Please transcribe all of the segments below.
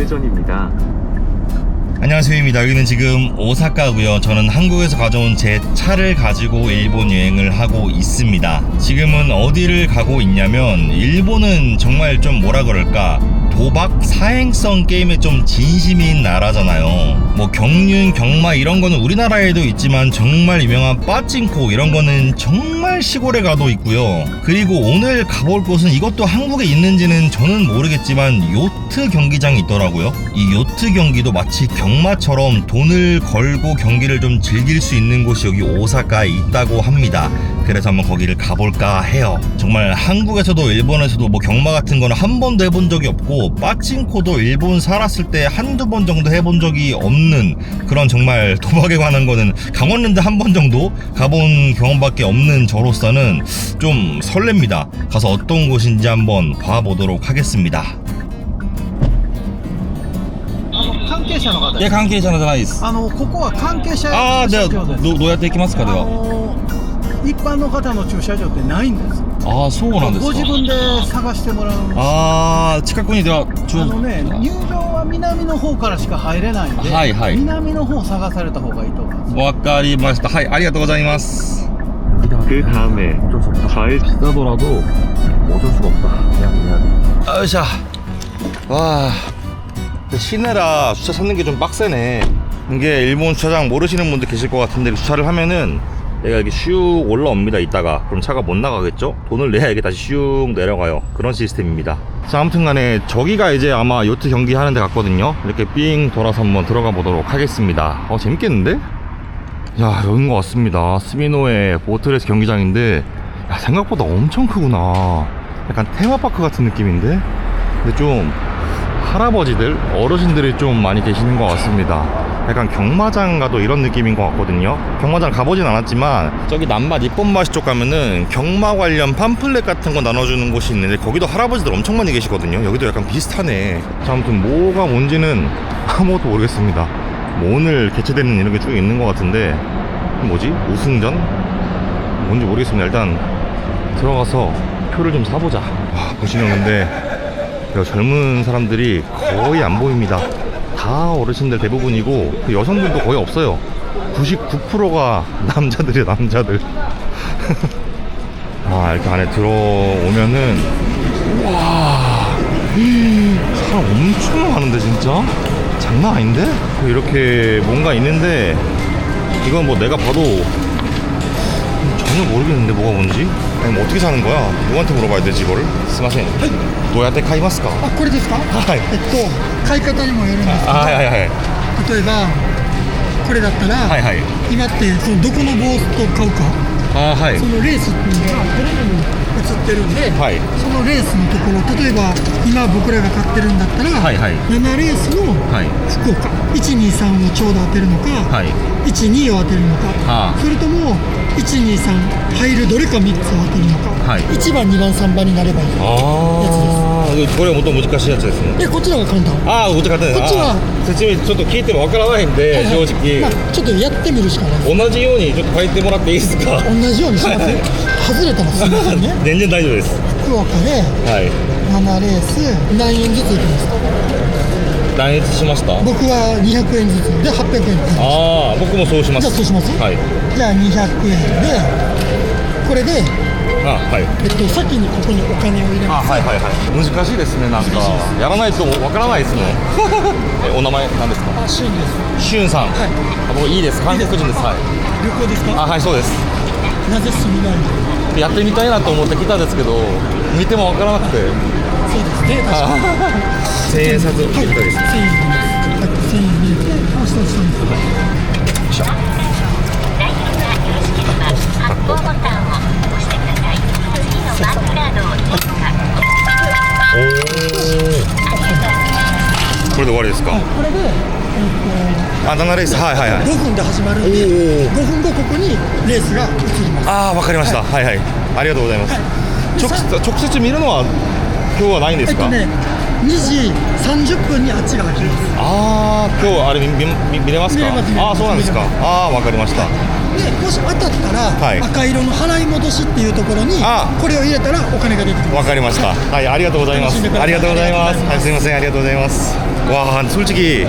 우회전입니다. 안녕하세요. 여기는 지금 오사카고요. 저는 한국에서 가져온 제 차를 가지고 일본 여행을 하고 있습니다. 지금은 어디를 가고 있냐면, 일본은 정말 좀 뭐라 그럴까, 도박 사행성 게임에 좀 진심인 나라잖아요. 뭐 경륜, 경마 이런 거는 우리나라에도 있지만 정말 유명한 빠찡코 이런 거는 정말 시골에 가도 있고요. 그리고 오늘 가볼 곳은 이것도 한국에 있는지는 저는 모르겠지만 요트 경기장이 있더라고요. 이 요트 경기도 마치 경마처럼 돈을 걸고 경기를 좀 즐길 수 있는 곳이 여기 오사카에 있다고 합니다. 그래서 한번 거기를 가볼까 해요. 정말 한국에서도 일본에서도 뭐 경마 같은 거는 한 번도 해본 적이 없고, 빠찡코도 일본 살았을 때 한두 번 정도 해본 적이 없는 그런, 정말 도박에 관한 거는 강원랜드 한 번 정도 가본 경험밖에 없는 저로서는 좀 설렙니다. 가서 어떤 곳인지 한번 봐보도록 하겠습니다. 関係者の方いや、関係者のじゃないです。ここは関係者ああ、じゃあ駐車場です。どうやって行きますか？では一般の方の駐車場ってないんです。ああ、そうなんですか。ご自分で探してもらうんです。ああ、近くにでは入場は南の方からしか入れないんで、はいはい、南の方を探された方がいいと思います。わかりました。はい、ありがとうございます。 그 다음에 좌회 비싸더라도 어쩔 수가 없다. 그냥 으쌰. 와, 시내라 주차 찾는 게 좀 빡세네. 이게 일본 주차장 모르시는 분들 계실 것 같은데, 주차를 하면은 얘가 이렇게 슉 올라옵니다. 이따가 그럼 차가 못 나가겠죠? 돈을 내야 이게 다시 슉 내려가요. 그런 시스템입니다. 자, 아무튼 간에 저기가 이제 아마 요트 경기 하는 데 같거든요. 이렇게 삥 돌아서 한번 들어가 보도록 하겠습니다. 재밌겠는데? 야, 여긴 것 같습니다. 스미노의 보트레이스 경기장인데, 야, 생각보다 엄청 크구나. 약간 테마파크 같은 느낌인데, 근데 좀 할아버지들, 어르신들이 좀 많이 계시는 것 같습니다. 약간 경마장 가도 이런 느낌인 것 같거든요. 경마장 가보진 않았지만 저기 남맛 이쁨마시 쪽 가면은 경마 관련 팜플렛 같은 거 나눠주는 곳이 있는데, 거기도 할아버지들 엄청 많이 계시거든요. 여기도 약간 비슷하네. 자, 아무튼 뭐가 뭔지는 아무것도 모르겠습니다. 뭐 오늘 개최되는 이런 게 쭉 있는 것 같은데, 뭐지? 우승전? 뭔지 모르겠습니다. 일단 들어가서 표를 좀 사보자. 와, 보시면 근데 젊은 사람들이 거의 안 보입니다. 다 어르신들 대부분이고, 여성분도 거의 없어요. 99%가 남자들이에요, 남자들. 아, 이렇게 안에 들어오면은, 와, 사람 엄청 많은데 진짜? 장난 아닌데? 이렇게 뭔가 있는데, 이건 뭐 내가 봐도 전혀 모르겠는데 뭐가 뭔지? 아니, 뭐 어떻게 사는 거야? 누구한테 물어봐야 되지 이거를? 스마센.どうやって買いますか? これですか？はい。買い方にもよるんですけど、はいはいはい。例えばこれだったら、はいはい。今ってそのどこのボートを買うか、あ、はい。そのレースっていうのがテレビに映ってるんで、はい。そのレースのところ、例えば今僕らが買ってるんだったら、はいはい。7レースの福岡、123をちょうど当てるのか、はい。12を当てるのか、はあ、それとも123入るどれか3つを当てるのか、はい、1番2番3番になればいいやつです。これもっと難しいやつですね。こっちの方が簡単。ああ、こっち簡単です。こっちは説明ちょっと聞いてもわからないんで、正直、ちょっとやってみるしかない。同じようにちょっと書いてもらっていいですか？同じようにします。外れたらすみませんね。全然大丈夫です。福岡で7レース何円ずついきますか？何円しました？僕は200円ずつで800円。ああ、僕もそうします。じゃあそうします？はい。じゃあ200円で、これで、あ、はい。先にここにお金を入れます。あ、はいはいはい。難しいですね、なんか。やらないとわからないですね。お名前何ですか？あ、シュンです。シュンさん。はい。僕いいです。韓国人です。はい。旅行ですか？あ、はい、そうです。なぜ住みないの？やってみたいなと思って来たんですけど、見てもわからなくて。そうですね、確かに。1000円札を入れたいです。1000円入れて、こうしたんです。よいしょ。発行ボタンを押してください。次のバンカードを通過。これで終わりですか？これで、7レース、はいはいはい。5分で始まるんで、5分後ここにレースが移ります。ああ、わかりました。はいはい。ありがとうございます。直接見るのは今日はないんですか？2時30分にあっちが開きます。ああ、今日あれ見れますか？ああ、そうなんですか。ああ、わかりました。でもし当たったら、はい赤色の払い戻しっていうところにあこれを入れたらお金が出てきます。わかりました。はい、ありがとうございます。ありがとうございます。はい, すみません. ありがとうございます. 와, 솔직히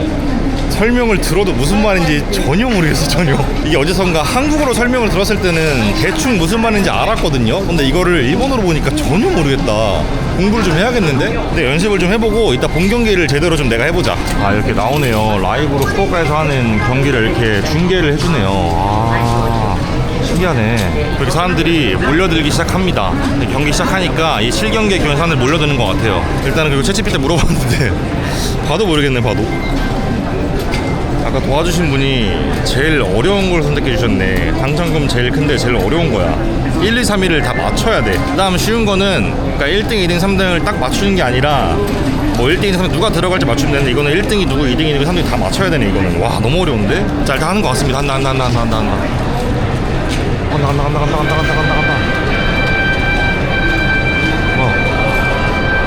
설명을 들어도 무슨 말인지 전혀 모르겠어. 전혀. 이게 어디선가 한국어로 설명을 들었을 때는 대충 무슨 말인지 알았거든요. 근데 이거를 일본어로 보니까 전혀 모르겠다. 공부를 좀 해야겠는데? 근데 연습을 좀 해보고 이따 본 경기를 제대로 좀 내가 해보자. 아, 이렇게 나오네요. 라이브로 후쿠오카에서 하는 경기를 이렇게 중계를 해주네요. 아, 신기하네. 그렇게 사람들이 몰려들기 시작합니다. 경기 시작하니까 이 7경기에 교원 사람들 몰려드는 것 같아요. 일단은 그리고 채찌피 때 물어봤는데 봐도 모르겠네. 봐도. 아까 도와주신 분이 제일 어려운 걸 선택해 주셨네. 당첨금 제일 큰데 제일 어려운 거야. 1, 2, 3, 1을 다 맞춰야 돼. 그 다음 쉬운 거는 그러니까 1등, 2등, 3등을 딱 맞추는 게 아니라 뭐 1등, 2등, 3등 누가 들어갈지 맞추면 되는데 이거는 1등이 누구, 2등이 누구, 3등이 다 맞춰야 되네. 이거는 와 너무 어려운데? 자 일단 하는 것 같습니다. 한다. 간다.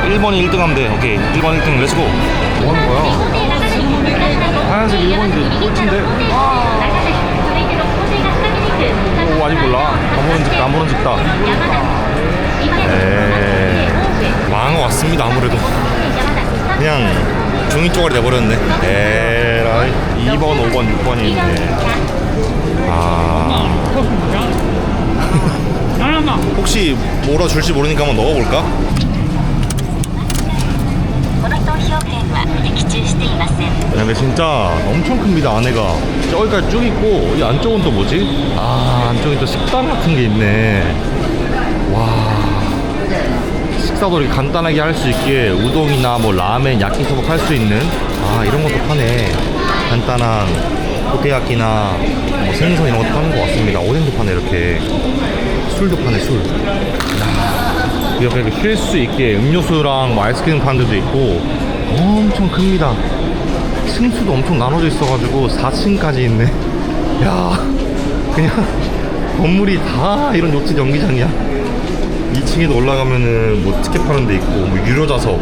1번이 1등 하면 돼. 오케이 1번 1등 렛츠고. 뭐 하는 거야? 하얀색 1번인데 꼴찌인데? 오 아직 몰라. 안 보는 집다. 망한 것 같습니다. 아무래도 그냥 종이 쪼가리 돼버렸네. 에라이 2번 5번 6번이 있네. 아 혹시 뭐라 줄지 모르니까 한번 넣어볼까? この投票券は的中していません。 근데 진짜 엄청 큽니다. 안에가 저기까지 쭉 있고 이 안쪽은 또 뭐지? 아 안쪽에 또 식당 같은 게 있네. 와 식사도 이렇게 간단하게 할 수 있게 우동이나 뭐 라멘, 야끼소바 할 수 있는 아 이런 것도 파네. 간단한 호테야끼나 뭐 생선 이런 것도 파는 것 같습니다. 오뎅도 파네. 이렇게 술도 파네. 술. 이렇게 쉴 수 있게 음료수랑 뭐 아이스크림 파는 데도 있고 엄청 큽니다. 층수도 엄청 나눠져 있어가지고 4층까지 있네. 야 그냥 건물이 다 이런 요트 경기장이야. 2층에도 올라가면은 뭐 티켓 파는 데 있고 뭐 유료 좌석.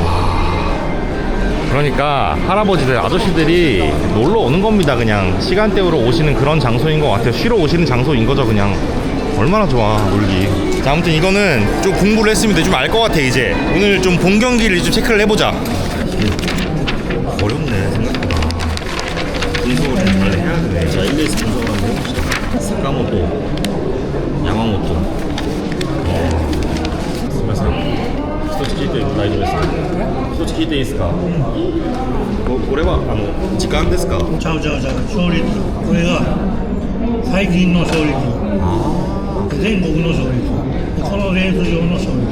와 그러니까 할아버지들 아저씨들이 놀러 오는 겁니다. 그냥 시간대로 오시는 그런 장소인 것 같아요. 쉬러 오시는 장소인 거죠. 그냥 얼마나 좋아 놀기. 자 아무튼 이거는 좀 공부를 했으면 좀 알 것 같아. 이제 오늘 좀 본 경기를 좀 체크를 해보자. 어렵네 생각보다. 분석을 좀 잘 해야 돼. 자 1레이스 분석을 한번 해봅시다. 사카모토 야마모토 すみません一つ聞いて大丈夫ですか一つ聞いていいですかこれは時間ですかちゃう勝率これが最近の勝率全国の勝率このレース上の勝率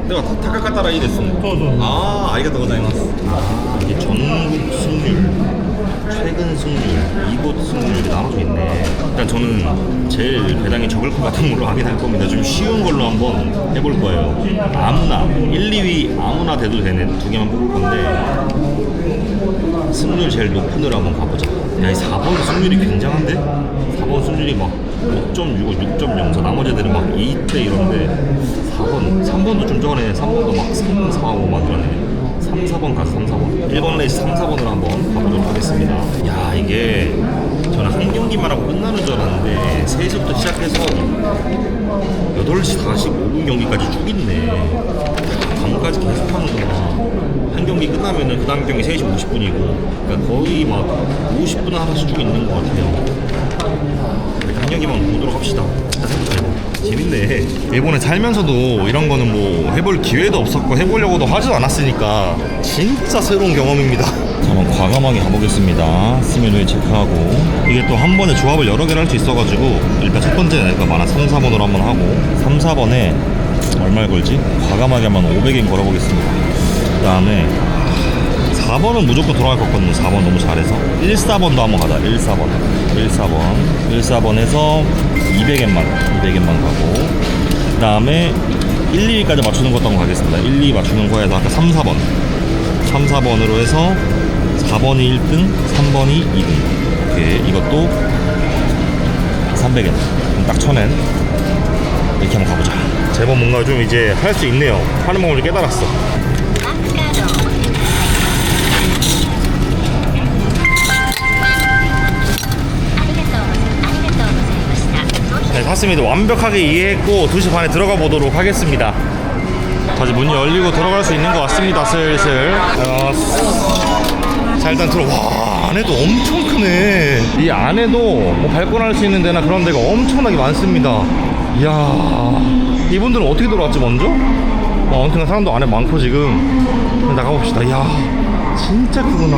では高かったらいいですねそうそうありがとうございます 이게 전국 승률 최근 승률, 이곳 승률 이렇게 나눠져 있네. 일단 저는 제일 배당이 적을 것 같은 걸로 하긴 할 겁니다. 좀 쉬운 걸로 한번 해볼 거예요. 아무나 1, 2위 아무나 돼도 되는 두 개만 뽑을 건데 승률 제일 높은 으로 한번 가보자. 야, 이 4번 승률이 굉장한데? 4번 승률이 막 5.65, 6.0 저 나머지 애들은 막 2대 이런데 4번, 3번도 좀 저거네. 3번도 막 3, 4, 5 만들어내. 3, 4번 가서 3, 4번 1번 레이스 3, 4번으로 한번 가보도록 하겠습니다. 야 이게 저는 한 경기만 하고 끝나는 줄 알았는데 3시부터 시작해서 8시 45분 경기까지 쭉 있네. 밤까지 계속 하는구나. 한 경기 끝나면은 그 다음 경기 3시 50분이고 그러니까 거의 막 50분 하나씩 쭉 있는 것 같아요. 일단 한 경기만 보도록 합시다. 일단 해보자 이거. 재밌네. 일본에 살면서도 이런 거는 뭐 해볼 기회도 없었고 해보려고도 하지도 않았으니까 진짜 새로운 경험입니다. 한번 과감하게 가보겠습니다. 스미를 체크하고 이게 또 한 번에 조합을 여러 개를 할 수 있어가지고 일단 첫 번째는 내가 만화 3, 4번으로 한번 하고 3, 4번에 얼마를 걸지? 과감하게 한번 500엔 걸어보겠습니다. 그 다음에 4번은 무조건 돌아갈 것 같거든요. 4번 너무 잘해서 1, 4번도 한번 가자. 1, 4번에서 200엔만 가고 그 다음에 1, 2위까지 맞추는 것도 한번 가겠습니다. 1, 2위 맞추는 거에서 아까 3, 4번으로 해서 4번이 1등, 3번이 2등. 오케이. 이것도 300엔. 그럼 딱 1000엔. 이렇게 한번 가보자. 제법 뭔가 좀 이제 할 수 있네요. 하는 방법을 깨달았어. 맞습니다. 완벽하게 이해했고 2시 반에 들어가 보도록 하겠습니다. 다시 문이 열리고 들어갈 수 있는 것 같습니다. 슬슬. 자, 일단 와, 안에도 엄청 크네. 이 안에도 뭐 발권할 수 있는 데나 그런 데가 엄청나게 많습니다. 이야, 이분들은 어떻게 들어왔지 먼저? 아무튼 사람도 안에 많고 지금 나가봅시다. 이야, 진짜 크구나.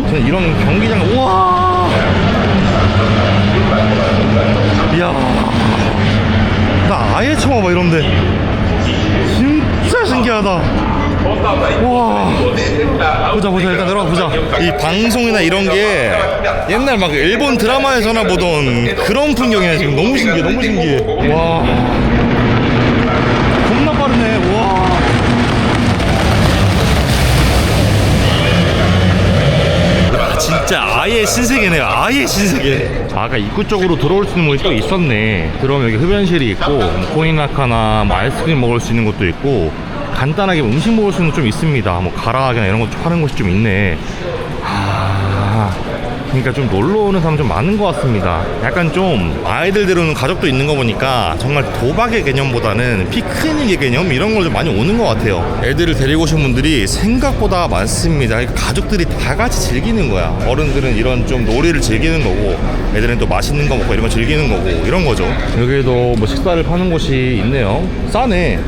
저는 이런 경기장, 우와, 이야, 나 아예 처음 와봐 이런데. 진짜 신기하다. 와, 보자 일단 들어가 보자. 이 방송이나 이런 게 옛날 막 일본 드라마에서나 보던 그런 풍경이야. 지금 너무 신기해. 와, 겁나 빠르네. 와, 진짜 아예 신세계네요. 아예 신세계. 아까 입구 쪽으로 들어올 수 있는 곳이 또 있었네. 들어오면 여기 흡연실이 있고 코인아카나 뭐 아이스크림 먹을 수 있는 곳도 있고 간단하게 음식 먹을 수 있는 곳 좀 있습니다. 뭐 가라아게나 이런 것 파는 곳이 좀 있네. 그러니까 좀 놀러 오는 사람 좀 많은 것 같습니다. 약간 좀 아이들 데려오는 가족도 있는 거 보니까 정말 도박의 개념보다는 피크닉의 개념 이런 걸 좀 많이 오는 것 같아요. 애들을 데리고 오신 분들이 생각보다 많습니다. 그러니까 가족들이 다 같이 즐기는 거야. 어른들은 이런 좀 놀이를 즐기는 거고 애들은 또 맛있는 거 먹고 이런 거 즐기는 거고 이런 거죠. 여기에도 뭐 식사를 파는 곳이 있네요. 싸네.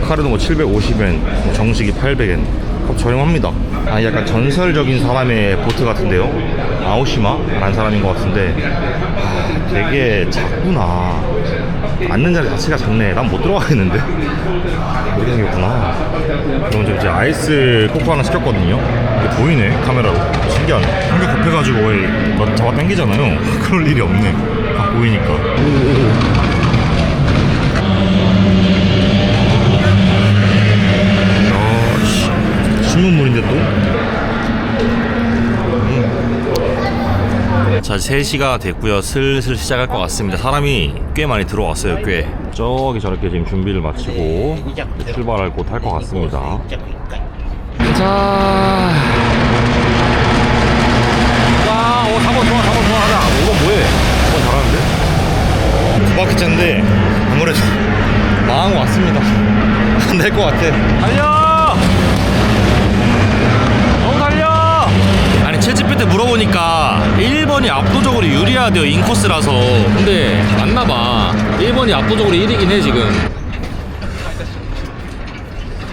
카르도 뭐 750엔, 뭐 정식이 800엔. 저렴합니다. 약간 전설적인 사람의 보트 같은데요. 아오시마라는 사람인 것 같은데 되게 작구나. 앉는 자리 자체가 작네. 난 못 들어가겠는데. 이렇게 생겼구나. 그럼 저 이제 아이스 코코 하나 시켰거든요. 이게 보이네 카메라로. 신기하네. 한개 급해가지고 너 잡아 당기잖아요. 그럴 일이 없네. 다 보이니까. 신문물인데 또? 자, 3시가 됐고요. 슬슬 시작할 것 같습니다. 사람이 꽤 많이 들어왔어요. 꽤. 저기 저렇게 지금 준비를 마치고 출발할 곳 할 것 같습니다. 자, 와, 4번 좋아 하자. 5번 뭐해? 5번 잘하는데? 두 바퀴 찼는데 아무래도 망한 것 같습니다. 안 될 것 같아. 달려! 아니 채찌피 때 물어보니까 1번이 압도적으로 유리하대요. 인코스라서. 근데 맞나봐. 1번이 압도적으로 1위긴 해 지금.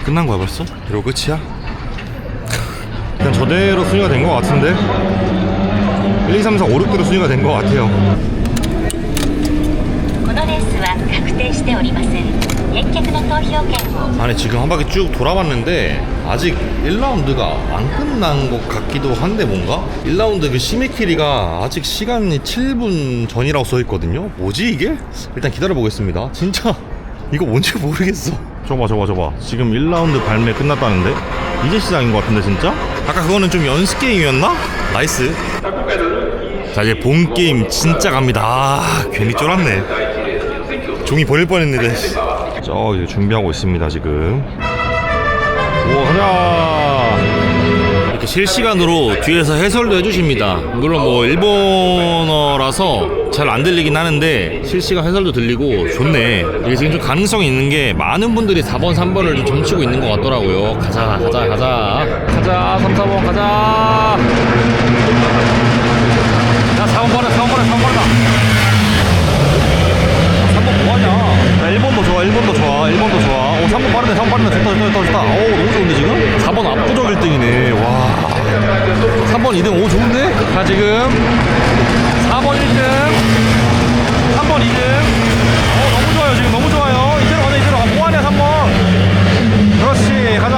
끝난 거야 벌써? 이러고 끝이야? 그냥 저대로 순위가 된 것 같은데 1, 2, 3, 4, 5, 6대로 순위가 된 것 같아요. このレースは確定しておりません。返却の投票権を 아니 지금 한 바퀴 쭉 돌아봤는데 아직 1라운드가 안 끝난 것 같기도 한데 뭔가? 1라운드 그 시메키리가 아직 시간이 7분 전이라고 써있거든요? 뭐지 이게? 일단 기다려보겠습니다. 진짜 이거 뭔지 모르겠어. 저봐 지금 1라운드 발매 끝났다는데? 이제 시작인 것 같은데 진짜? 아까 그거는 좀 연습 게임이었나? 나이스. 자 이제 본 게임 진짜 갑니다. 괜히 쫄았네. 종이 버릴 뻔했는데. 저기 준비하고 있습니다 지금. 우와 가자. 이렇게 실시간으로 뒤에서 해설도 해주십니다. 물론 뭐 일본어라서 잘 안 들리긴 하는데 실시간 해설도 들리고 좋네. 이게 지금 좀 가능성이 있는 게 많은 분들이 4번 3번을 좀 점치고 있는 것 같더라고요. 가자 3, 4번 가자. 자 4번 빠르다 3번 뭐하냐. 야 1번도 좋아. 3번 빠르네. 좋다. 너무 좋은데 지금? 4번 압도적 1등이네. 와 3번 2등. 좋은데? 자 지금 4번 1등 3번 2등. 너무 좋아요 지금. 너무 좋아요. 이대로 가자. 뭐하냐 3번. 그렇지. 가자.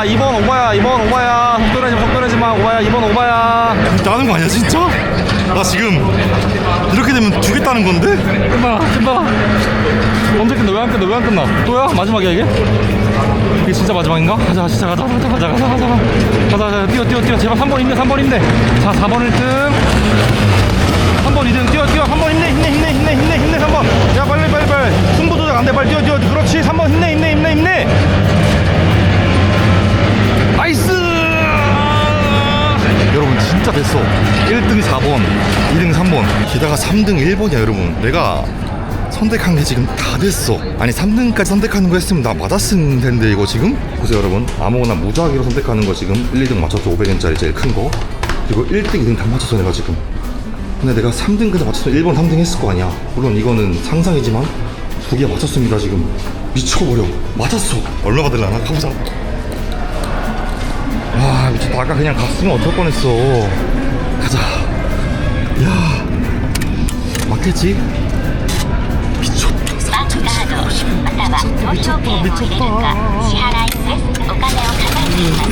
2번 오바야. 속도 내지마. 오바야. 2번 오바야. 나는 거 아니야 진짜? 나 지금 이렇게 되면 주겠다는 건데? 끝나. 언제 끝나? 왜 안 끝나? 또야? 마지막이야 이게? 이게 진짜 마지막인가? 가자. 뛰어. 제발 3번 힘내. 자 4번 1등 3번 2등. 뛰어. 3번 힘내 3번. 야 빨리 승부 조작 안돼. 빨리 뛰어. 그렇지. 3번 힘내. 나이스. 여러분 진짜 진짜 됐어. 1등 4번, 2등 3번, 게다가 3등 1번이야 여러분. 내가 선택한 게 지금 다 됐어. 아니 3등까지 선택하는 거 했으면 나 맞았을 텐데 이거 지금? 보세요 여러분, 아무거나 무작위로 선택하는 거 지금 1, 2등 맞췄죠. 500엔짜리 제일 큰 거. 그리고 1등, 2등 다 맞췄어 내가 지금. 근데 내가 3등까지 맞췄어. 1번, 3등 했을 거 아니야. 물론 이거는 상상이지만 2개 맞췄습니다 지금. 미쳐버려. 맞았어. 얼마 받을라나? 가보자. 와 미쳤다. 아까 그냥 갔으면 어떨 뻔했어. 가자. 야 맞겠지? 미쳤다. バンカードまたは搭乗券を入れるか支払いです。お金を数えています。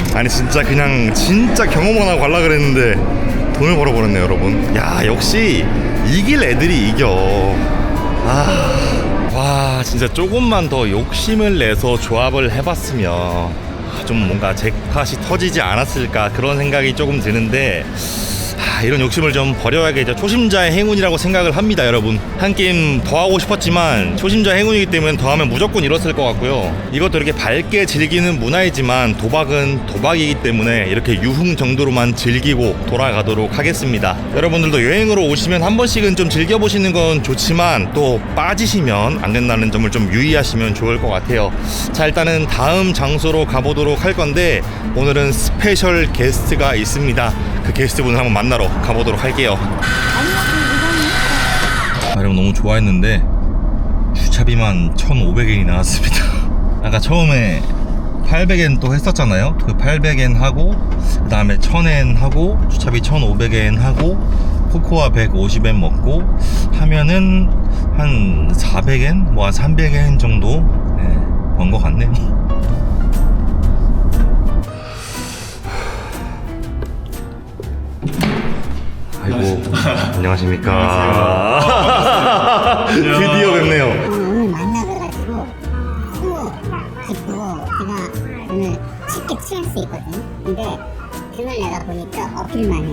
미쳤다. 아니 진짜 그냥 진짜 경험만 하고 갈라 그랬는데 돈을 벌어버렸네 여러분. 야 역시 이길 애들이 이겨. 와 진짜 조금만 더 욕심을 내서 조합을 해봤으면 좀 뭔가 잭팟이 터지지 않았을까 그런 생각이 조금 드는데 이런 욕심을 좀 버려야겠죠. 초심자의 행운이라고 생각을 합니다 여러분. 한 게임 더 하고 싶었지만 초심자 행운이기 때문에 더 하면 무조건 이뤘을 것 같고요. 이것도 이렇게 밝게 즐기는 문화이지만 도박은 도박이기 때문에 이렇게 유흥 정도로만 즐기고 돌아가도록 하겠습니다. 여러분들도 여행으로 오시면 한 번씩은 좀 즐겨보시는 건 좋지만 또 빠지시면 안 된다는 점을 좀 유의하시면 좋을 것 같아요. 자 일단은 다음 장소로 가보도록 할 건데 오늘은 스페셜 게스트가 있습니다. 그 게스트분을 한번 만나러 가보도록 할게요. 여러분 너무 좋아했는데 주차비만 1,500엔이 나왔습니다. 아까 처음에 800엔 또 했었잖아요. 그 800엔 하고 그 다음에 1000엔 하고 주차비 1,500엔 하고 코코아 150엔 먹고 하면은 한 400엔? 뭐 한 300엔 정도 번 것 같네요. 아이고 안녕하십니까. 드디어 뵙네요. 오늘 만나가지고 또 있고 제가 오늘 쉽게 취할 수 있거든. 근데 그걸 내가 보니까 어필만 해.